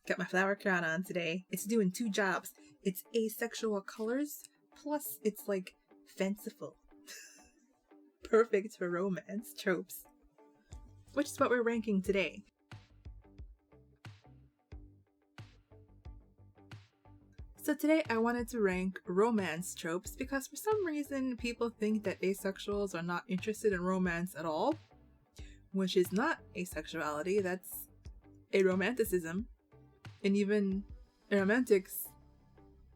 Got my flower crown on today. It's doing two jobs. It's asexual colors, plus it's like fanciful. Perfect for romance tropes. Which is what we're ranking today. So today I wanted to rank romance tropes because for some reason people think that asexuals are not interested in romance at all, which is not asexuality, that's aromanticism. And even aromantics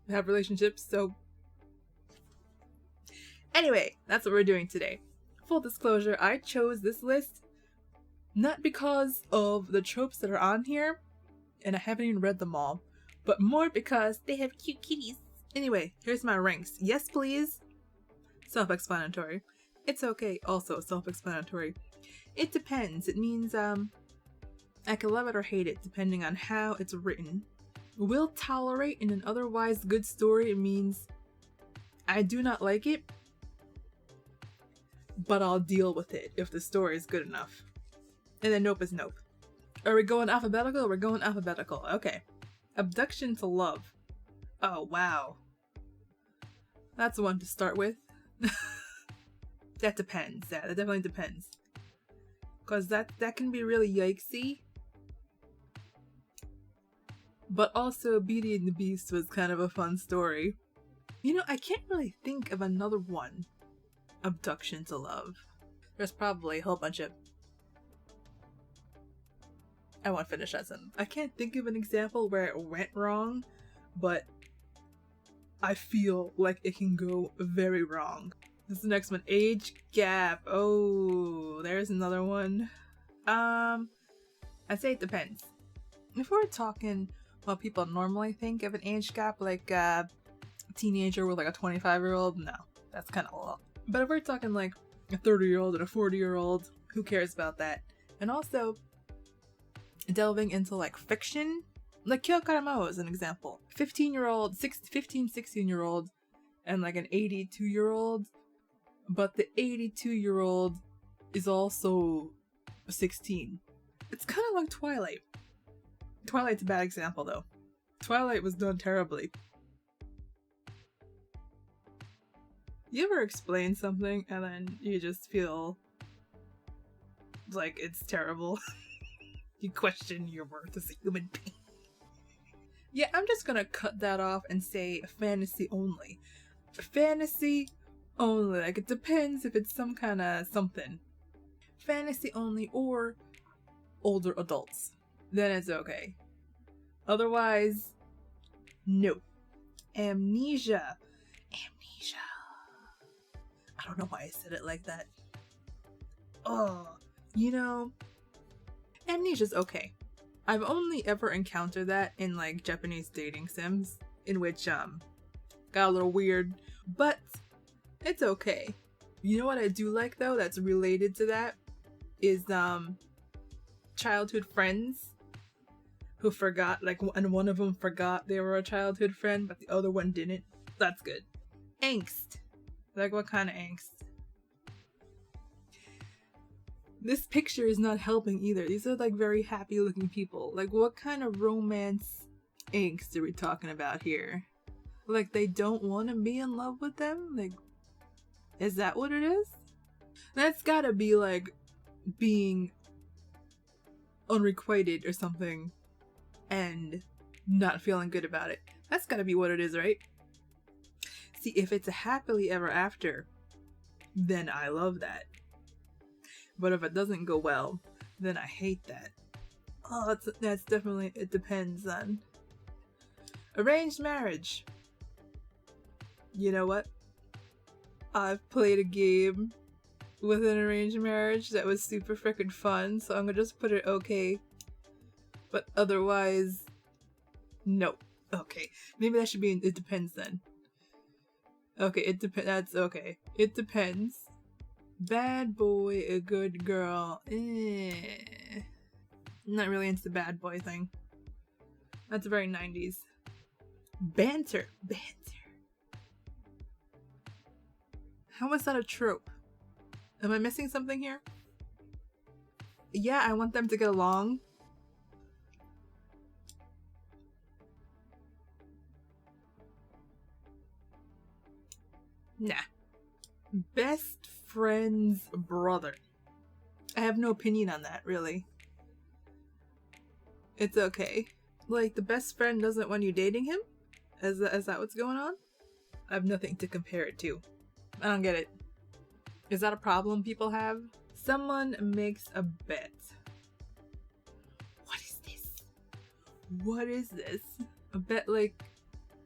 have relationships, so anyway, that's what we're doing today. Full disclosure, I chose this list not because of the tropes that are on here, and I haven't even read them all, but more because they have cute kitties. Anyway, here's my ranks. Yes, please. Self-explanatory. It's okay. Also self-explanatory. It depends. It means, I can love it or hate it depending on how it's written. Will tolerate in an otherwise good story means I do not like it, but I'll deal with it if the story is good enough. And then nope is nope. Are we going alphabetical? We're going alphabetical. Okay. Abduction to love. Oh, wow. That's one to start with. That depends. Yeah, that definitely depends. Because that can be really yikesy. But also, Beauty and the Beast was kind of a fun story. You know, I can't really think of another one. Abduction to love. There's probably a whole bunch of... I won't finish that sentence. I can't think of an example where it went wrong, but I feel like it can go very wrong. This is the next one. Age gap. Oh, there's another one. I'd say it depends. If we're talking what people normally think of an age gap, like a teenager with like a 25-year-old, no, that's kind of low. But if we're talking like a 30-year-old and a 40-year-old, who cares about that? And also, delving into like fiction, like Kyo Karamo is an example. 15-year-old, 16-year-old, and like an 82-year-old, but the 82-year-old is also 16. It's kind of like Twilight. Twilight's a bad example though. Twilight was done terribly. You ever explain something and then you just feel like it's terrible? You question your worth as a human being. Yeah, I'm just gonna cut that off and say fantasy only. Fantasy only. Like, it depends if it's some kind of something. Fantasy only or older adults. Then it's okay. Otherwise, no. Amnesia. Amnesia. I don't know why I said it like that. Oh, you know... Amnesia's okay. I've only ever encountered that in like Japanese dating sims, in which got a little weird, but it's okay. You know what I do like though that's related to that is childhood friends who forgot, like, and one of them forgot they were a childhood friend but the other one didn't. That's good. Angst. Like, what kind of angst? This picture is not helping either. These are like very happy looking people. Like, what kind of romance angst are we talking about here? Like, they don't want to be in love with them? Like, is that what it is? That's gotta be like being unrequited or something and not feeling good about it. That's gotta be what it is, right? See, if it's a happily ever after, then I love that. But if it doesn't go well, then I hate that. Oh, that's definitely, it depends on. Arranged marriage. You know what? I've played a game with an arranged marriage that was super freaking fun, so I'm gonna just put it okay. But otherwise, no. Okay, maybe that should be, it depends then. Okay, it depends, that's okay. It depends. Bad boy, a good girl. Not really into the bad boy thing. That's very 90s. Banter. Banter. How is that a trope? Am I missing something here? Yeah, I want them to get along. Nah. Best friend's brother. I have no opinion on that, really. It's okay. Like, the best friend doesn't want you dating him? Is that what's going on? I have nothing to compare it to. I don't get it. Is that a problem people have? Someone makes a bet. What is this? What is this? A bet like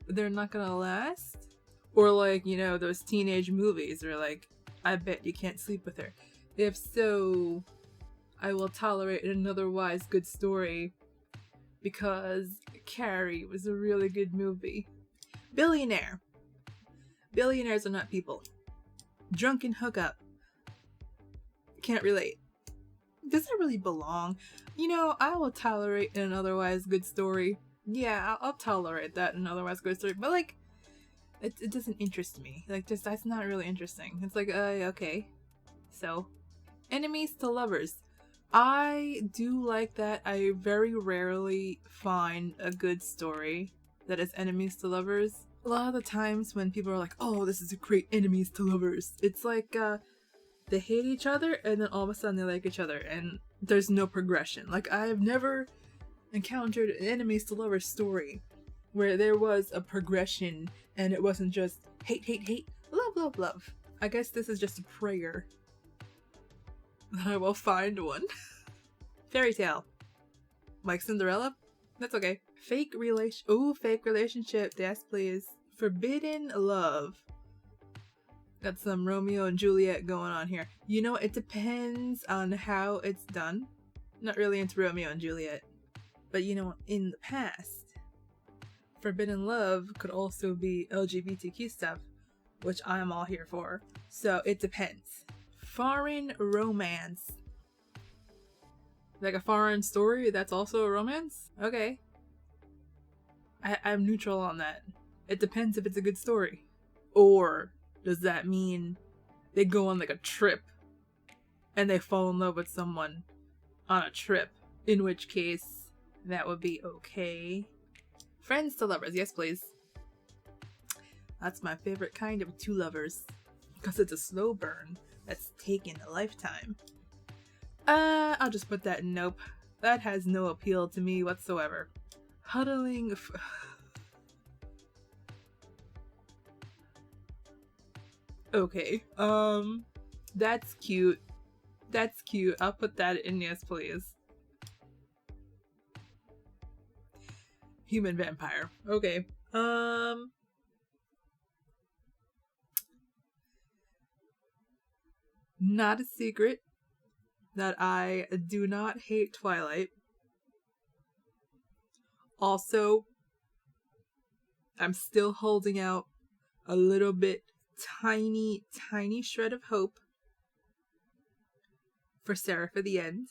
they're not gonna last? Or like, you know, those teenage movies where like, I bet you can't sleep with her. If so, I will tolerate an otherwise good story because Carrie was a really good movie. Billionaire. Billionaires are not people. Drunken hookup. Can't relate. Does it really belong? You know, I will tolerate an otherwise good story. Yeah, I'll tolerate that in an otherwise good story. But like, it doesn't interest me. Like, just that's not really interesting. It's like, okay. So, enemies to lovers. I do like that. I very rarely find a good story that is enemies to lovers. A lot of the times when people are like, oh, this is a great enemies to lovers, it's like, they hate each other and then all of a sudden they like each other and there's no progression. Like, I have never encountered an enemies to lovers story where there was a progression and it wasn't just hate, hate, hate, love, love, love. I guess this is just a prayer that I will find one. Fairy tale. Like Cinderella? That's okay. Fake relationship. Yes, please. Forbidden love. Got some Romeo and Juliet going on here. You know, it depends on how it's done. Not really into Romeo and Juliet. But you know, in the past, forbidden love could also be LGBTQ stuff, which I'm all here for. So it depends. Foreign romance. Like a foreign story that's also a romance? Okay. I'm neutral on that. It depends if it's a good story. Or does that mean they go on like a trip and they fall in love with someone on a trip? In which case, that would be okay. Friends to lovers, yes please. That's my favorite kind of two lovers. Because it's a slow burn that's taken a lifetime. I'll just put that in nope. That has no appeal to me whatsoever. Huddling. Okay. That's cute. That's cute. I'll put that in yes, please. Human vampire. Okay. Not a secret that I do not hate Twilight. Also, I'm still holding out a little bit, tiny shred of hope for Sarah for the end.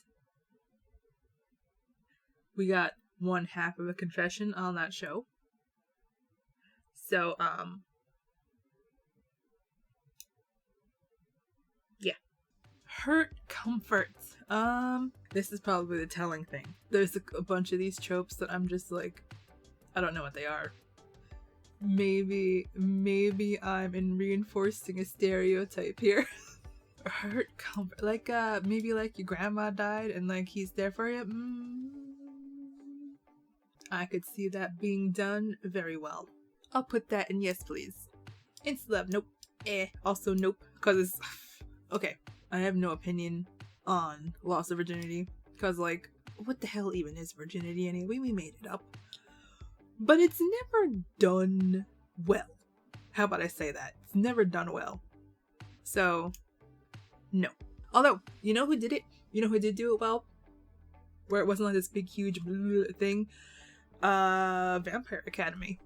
We got one half of a confession on that show. So, yeah. Hurt comfort. This is probably the telling thing. There's a bunch of these tropes that I'm just like, I don't know what they are. Maybe I'm in reinforcing a stereotype here. Hurt comfort. Like, maybe like your grandma died and like he's there for you. I could see that being done very well. I'll put that in yes, please. Insta love, nope. Also nope. Because it's... Okay, I have no opinion on loss of virginity. Because, like, what the hell even is virginity anyway? We made it up. But it's never done well. How about I say that? It's never done well. So, no. Although, you know who did it? You know who did do it well? Where it wasn't like this big, huge thing? Vampire Academy.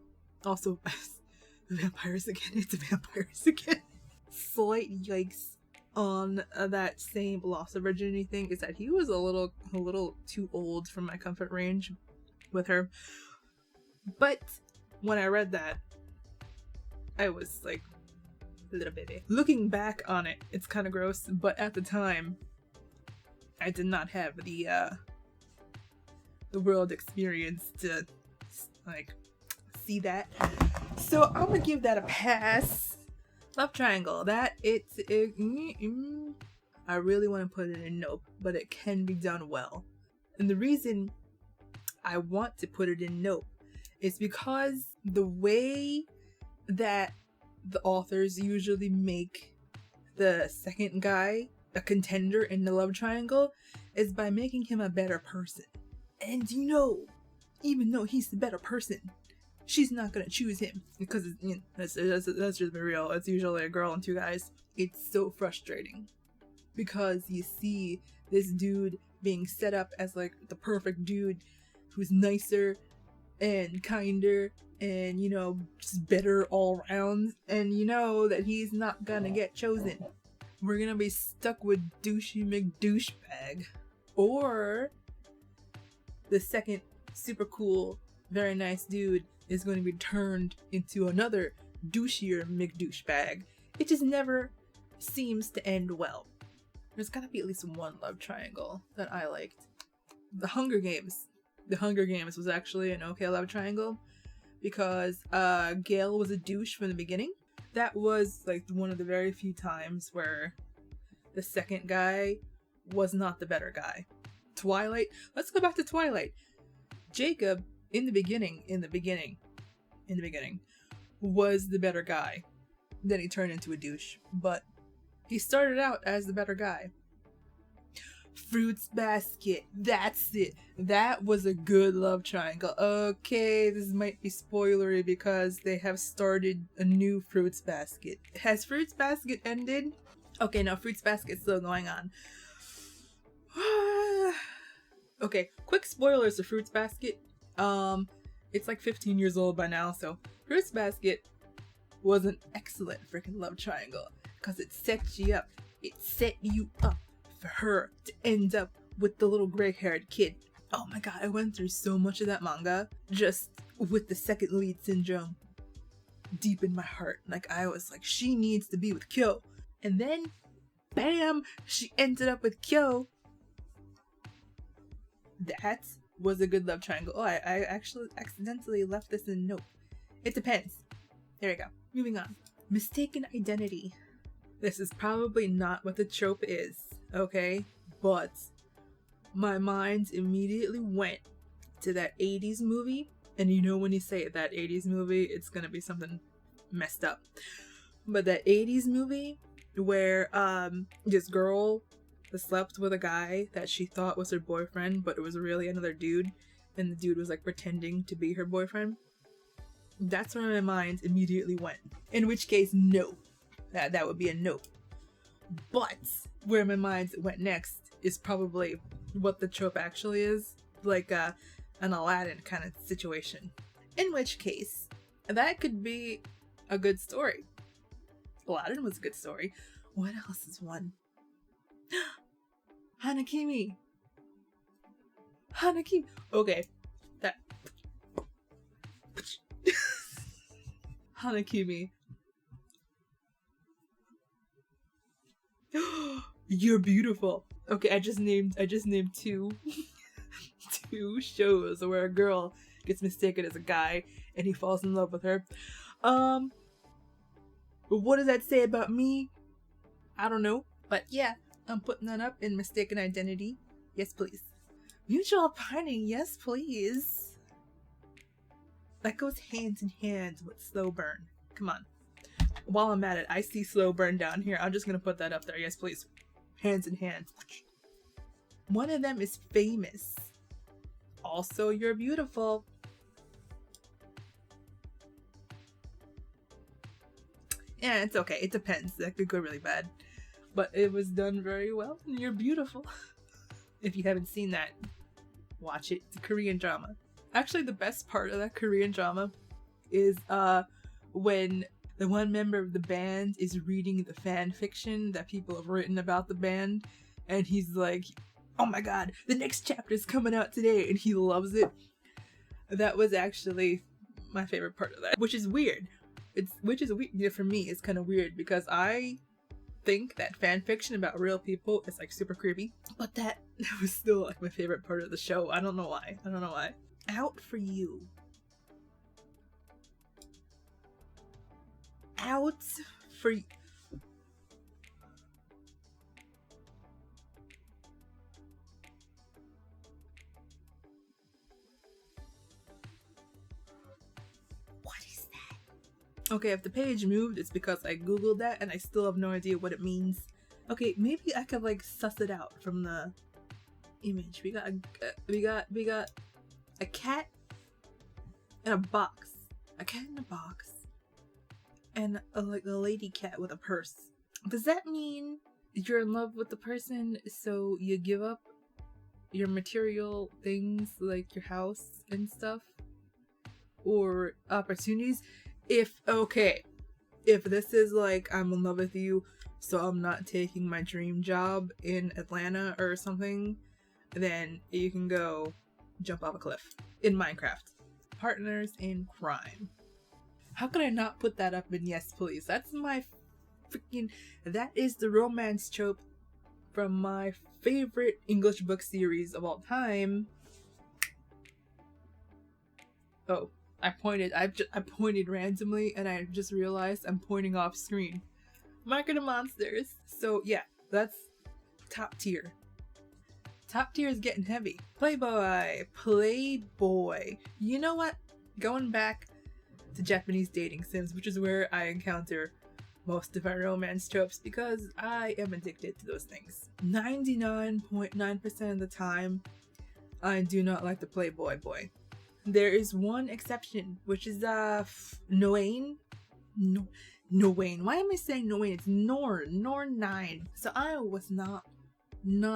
Also, vampires again. It's vampires again. Slight yikes on that same loss of virginity thing is that he was a little too old for my comfort range with her. But when I read that, I was like, little baby. Looking back on it, it's kind of gross, but at the time, I did not have the world experience to like see that. So I'm gonna give that a pass. Love triangle. I really want to put it in nope, but it can be done well. And the reason I want to put it in nope is because the way that the authors usually make the second guy a contender in the love triangle is by making him a better person. And even though he's the better person, she's not gonna choose him because let's just be real. It's usually a girl and two guys. It's so frustrating because you see this dude being set up as like the perfect dude who's nicer and kinder and just better all around, and that he's not gonna get chosen. We're gonna be stuck with douchey McDouchebag, or the second super cool, very nice dude is going to be turned into another douchier McDouchebag. It just never seems to end well. There's gotta be at least one love triangle that I liked. The Hunger Games. The Hunger Games was actually an okay love triangle because Gale was a douche from the beginning. That was like one of the very few times where the second guy was not the better guy. Twilight. Let's go back to Twilight. Jacob, in the beginning, was the better guy. Then he turned into a douche, but he started out as the better guy. Fruits basket. That's it. That was a good love triangle. Okay, this might be spoilery because they have started a new Fruits basket. Has Fruits basket ended? Okay, no, Fruits basket's still going on. Okay, quick spoilers to Fruits basket. It's like 15 years old by now, so Fruits basket was an excellent freaking love triangle because it set you up. It set you up for her to end up with the little gray-haired kid. Oh my god, I went through so much of that manga just with the second lead syndrome deep in my heart. Like, I was like, she needs to be with Kyo. And then, bam, she ended up with Kyo. That was a good love triangle. Oh, I actually accidentally left this in note. It depends. There we go. Moving on. Mistaken identity. This is probably not what the trope is, okay? But my mind immediately went to that 80s movie. And when you say that 80s movie, it's gonna be something messed up. But that 80s movie where this girl slept with a guy that she thought was her boyfriend, but it was really another dude, and the dude was like pretending to be her boyfriend. That's where my mind immediately went. In which case, no. That would be a no. But where my mind went next is probably what the trope actually is, like an Aladdin kind of situation. In which case, that could be a good story. Aladdin was a good story. What else is one? Hanakimi. Okay, that Hanakimi. You're beautiful. Okay, I just named two two shows where a girl gets mistaken as a guy and he falls in love with her. What does that say about me? I don't know. But yeah, I'm putting that up in Mistaken Identity. Yes, please. Mutual pining. Yes, please. That goes hand in hand with slow burn. Come on. While I'm at it, I see slow burn down here. I'm just gonna put that up there. Yes, please. Hands in hand. One of them is famous. Also, you're beautiful. Yeah, it's okay. It depends. That could go really bad. But it was done very well, and you're beautiful. If you haven't seen that, watch it. It's a Korean drama. Actually, the best part of that Korean drama is when the one member of the band is reading the fan fiction that people have written about the band, and he's like, oh my god, the next chapter is coming out today, and he loves it. That was actually my favorite part of that, which is weird. For me, it's kind of weird because I think that fan fiction about real people is like super creepy, but that was still like my favorite part of the show. I don't know why. Out for you. Out for what is that? Okay, if the page moved, it's because I googled that and I still have no idea what it means. Okay, maybe I could like suss it out from the image. We got a cat in a box. A cat in a box. And like a lady cat with a purse. Does that mean you're in love with the person, so you give up your material things like your house and stuff? Or opportunities? If this is like, I'm in love with you, so I'm not taking my dream job in Atlanta or something, then you can go jump off a cliff in Minecraft. Partners in crime. How could I not put that up in Yes Please? That's my freaking... That is the romance trope from my favorite English book series of all time. Oh, I pointed randomly and I just realized I'm pointing off screen. Mark of the Monsters. So yeah, that's top tier. Top tier is getting heavy. Playboy. You know what? Going back to Japanese dating sims, which is where I encounter most of my romance tropes because I am addicted to those things. 99.9% of the time, I do not like the Playboy boy. There is one exception, which is Noain. Noain. Why am I saying Noain? It's Norn 9. So I was not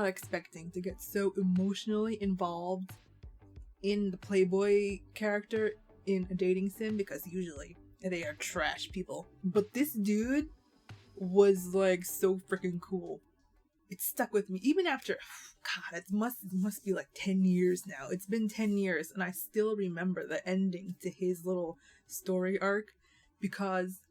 expecting to get so emotionally involved in the Playboy character in a dating sim because usually they are trash people. But this dude was like so freaking cool. It stuck with me even after, God, it must be like 10 years now. It's been 10 years and I still remember the ending to his little story arc because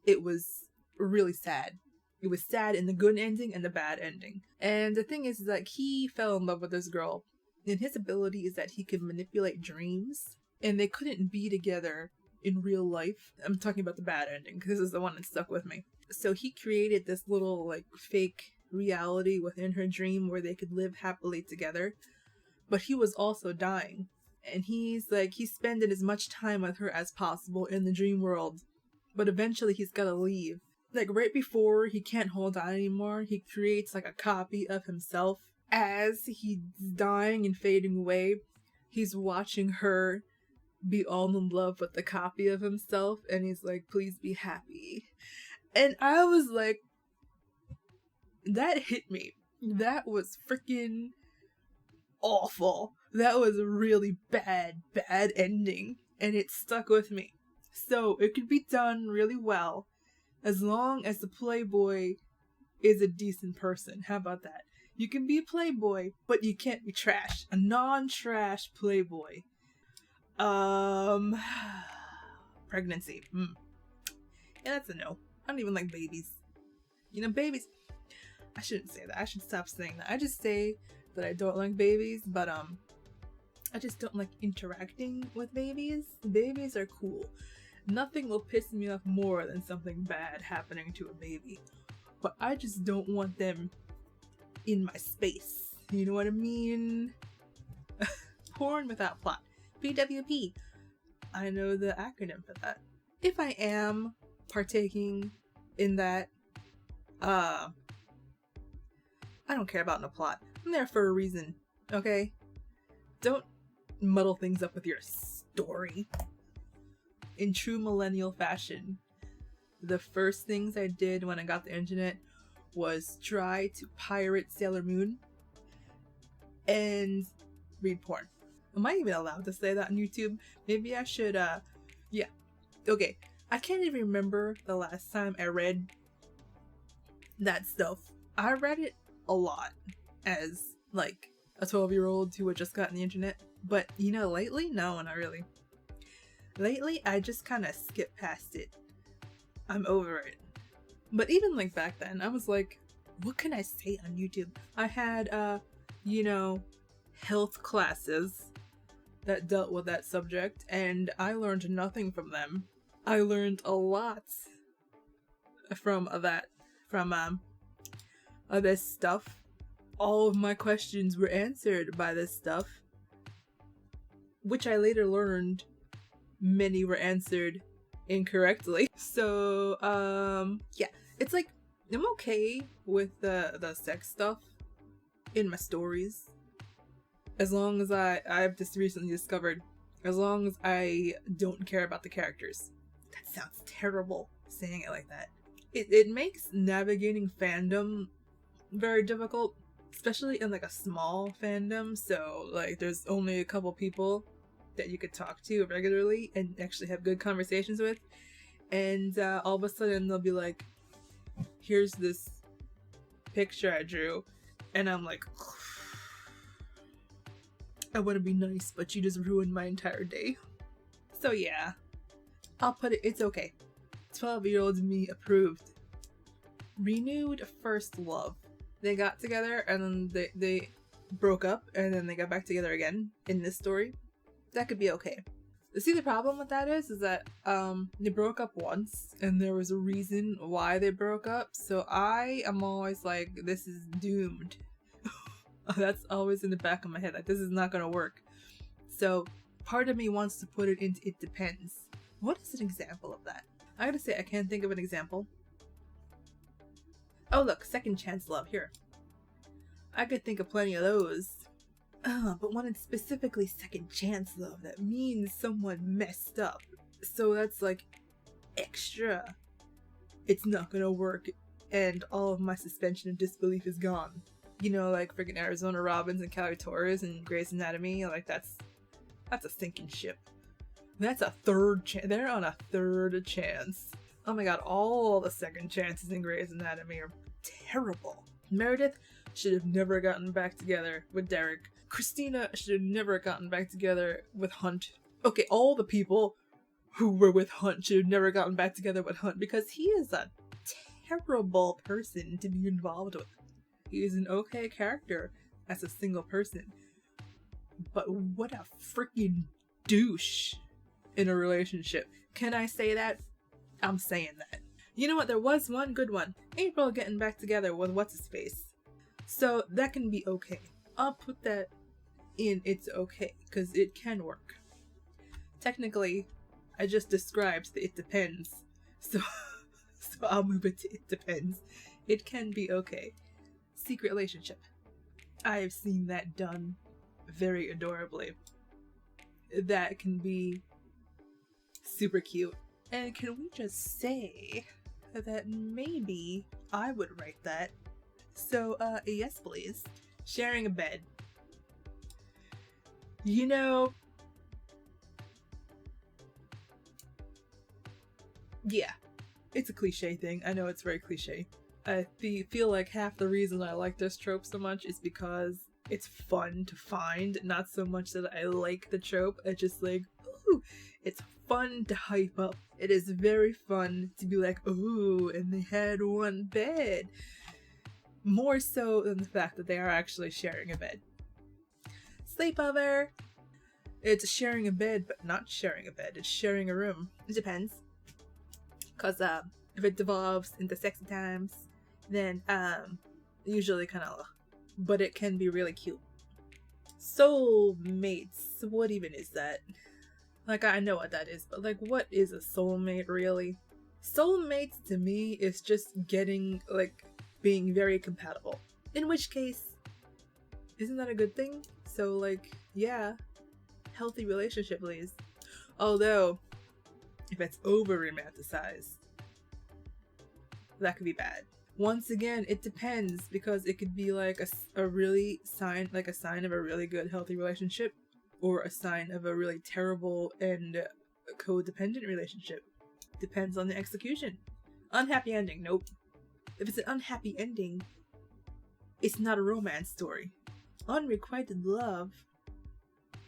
it was really sad. It was sad in the good ending and the bad ending. And the thing is that he fell in love with this girl. And his ability is that he can manipulate dreams. And they couldn't be together in real life. I'm talking about the bad ending because this is the one that stuck with me. So he created this little like fake reality within her dream where they could live happily together. But he was also dying. And he's spending as much time with her as possible in the dream world. But eventually he's gotta leave. Like right before he can't hold on anymore, he creates like a copy of himself. As he's dying and fading away, he's watching her be all in love with the copy of himself, and he's like, please be happy. And I was like, that hit me. That was freaking awful. That was a really bad ending, and it stuck with me. So it could be done really well as long as the Playboy is a decent person. How about that? You can be a Playboy, but you can't be trash. A non-trash Playboy. Pregnancy. Yeah, that's a no. I don't even like babies. You know, babies... I shouldn't say that. I should stop saying that. I just say that I don't like babies, but I just don't like interacting with babies. Babies are cool. Nothing will piss me off more than something bad happening to a baby. But I just don't want them in my space. You know what I mean? Porn without plot. PWP. I know the acronym for that. If I am partaking in that, I don't care about no plot. I'm there for a reason, okay? Don't muddle things up with your story. In true millennial fashion, the first things I did when I got the internet was try to pirate Sailor Moon and read porn. Am I even allowed to say that on YouTube? Maybe I should, yeah. Okay, I can't even remember the last time I read that stuff. I read it a lot as, like, a 12-year-old who had just gotten the internet. But, you know, lately? No, not really. Lately, I just kind of skipped past it. I'm over it. But even, like, back then, I was like, what can I say on YouTube? I had, you know, health classes that dealt with that subject, and I learned nothing from them. I learned a lot from this stuff. All of my questions were answered by this stuff, which I later learned many were answered incorrectly. So, yeah, it's like, I'm okay with the sex stuff in my stories. As long as I've just recently discovered, as long as I don't care about the characters. That sounds terrible, saying it like that. It makes navigating fandom very difficult, especially in like a small fandom. So like there's only a couple people that you could talk to regularly and actually have good conversations with, and all of a sudden they'll be like, here's this picture I drew, and I'm like, I want to be nice, but you just ruined my entire day. So yeah, I'll put it, it's okay. 12-year-old me approved. Renewed first love. They got together and then they broke up and then they got back together again in this story. That could be okay. See, the problem with that is that they broke up once and there was a reason why they broke up. So I am always like, this is doomed. That's always in the back of my head. Like, this is not gonna work. So part of me wants to put it into it depends. What is an example of that? I gotta say, I can't think of an example. Oh look, second chance love, here. I could think of plenty of those. But when it's specifically second chance love, that means someone messed up. So that's like extra. It's not gonna work and all of my suspension of disbelief is gone. You know, like freaking Arizona Robbins and Cali Torres and Grey's Anatomy, like that's a sinking ship. That's a third chance. They're on a third chance. Oh my god, all the second chances in Grey's Anatomy are terrible. Meredith should have never gotten back together with Derek. Christina should have never gotten back together with Hunt. Okay, all the people who were with Hunt should have never gotten back together with Hunt because he is a terrible person to be involved with. He is an okay character as a single person. But what a freaking douche in a relationship. Can I say that? I'm saying that. You know what? There was one good one. April getting back together with what's-his-face. So that can be okay. I'll put that in it's okay, because it can work. Technically, I just described the it depends. So I'll move it to it depends. It can be okay. Secret relationship. I have seen that done very adorably. That can be super cute. And can we just say that maybe I would write that? So, yes please. Sharing a bed. You know, yeah, it's a cliche thing. I know it's very cliche. I feel like half the reason I like this trope so much is because it's fun to find, not so much that I like the trope. It's just like, ooh, it's fun to hype up. It is very fun to be like, ooh, and they had one bed. More so than the fact that they are actually sharing a bed. Sleepover! It's sharing a bed, but not sharing a bed. It's sharing a room. It depends. Because if it devolves into sexy times, then usually kind of, but it can be really cute. Soulmates. What even is that? Like, I know what that is, but like, what is a soulmate really? Soulmates to me is just getting, like, being very compatible. In which case, isn't that a good thing? So like, yeah, healthy relationship please. Although, if it's over romanticized, that could be bad. Once again, it depends, because it could be like a really sign, like a sign of a really good healthy relationship, or a sign of a really terrible and codependent relationship. Depends on the execution. Unhappy ending, nope. If it's an unhappy ending, it's not a romance story. Unrequited love.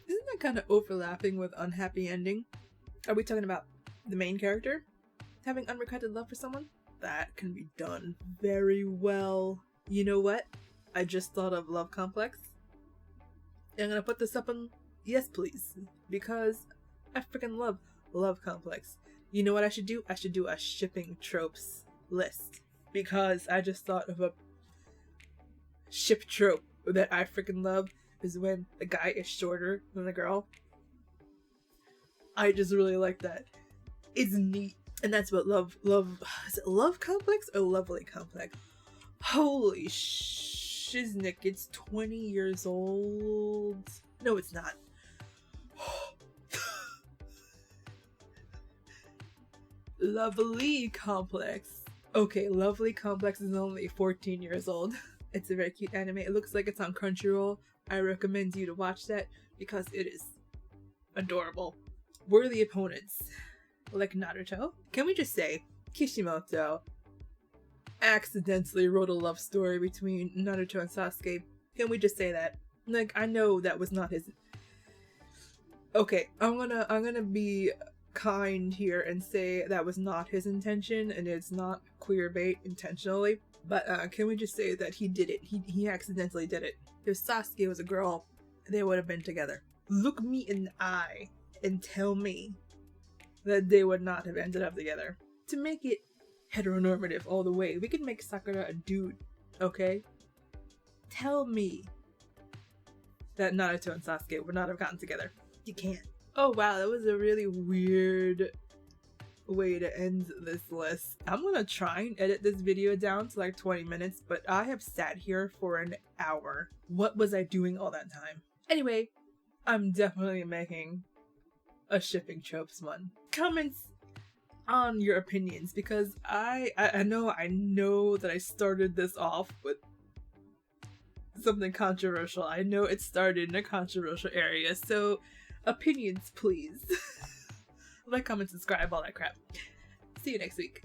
Isn't that kind of overlapping with unhappy ending? Are we talking about the main character having unrequited love for someone? That can be done very well. You know what? I just thought of Love Complex. And I'm gonna put this up on yes please, because I freaking love Love Complex. You know what I should do? I should do a shipping tropes list because I just thought of a ship trope that I freaking love is when the guy is shorter than the girl. I just really like that. It's neat. And that's what love, is it love complex or lovely complex? Holy shiznick, it's 20 years old. No, it's not. Lovely complex. Okay, lovely complex is only 14 years old. It's a very cute anime. It looks like it's on Crunchyroll. I recommend you to watch that because it is adorable. Worthy opponents. Like Naruto. Can we just say Kishimoto accidentally wrote a love story between Naruto and Sasuke? Can we just say that? Like, I know that was not his. Okay, I'm gonna be kind here and say that was not his intention and it's not queer bait intentionally. But can we just say that he did it? He accidentally did it. If Sasuke was a girl, they would have been together. Look me in the eye and tell me that they would not have ended up together. To make it heteronormative all the way, we could make Sakura a dude, okay? Tell me that Naruto and Sasuke would not have gotten together. You can't. Oh wow, that was a really weird way to end this list. I'm gonna try and edit this video down to like 20 minutes, but I have sat here for an hour. What was I doing all that time? Anyway, I'm definitely making a shipping tropes one. Comments on your opinions because I know that I started this off with something controversial. I know it started in a controversial area, so opinions please. Like, comment, subscribe, all that crap. See you next week.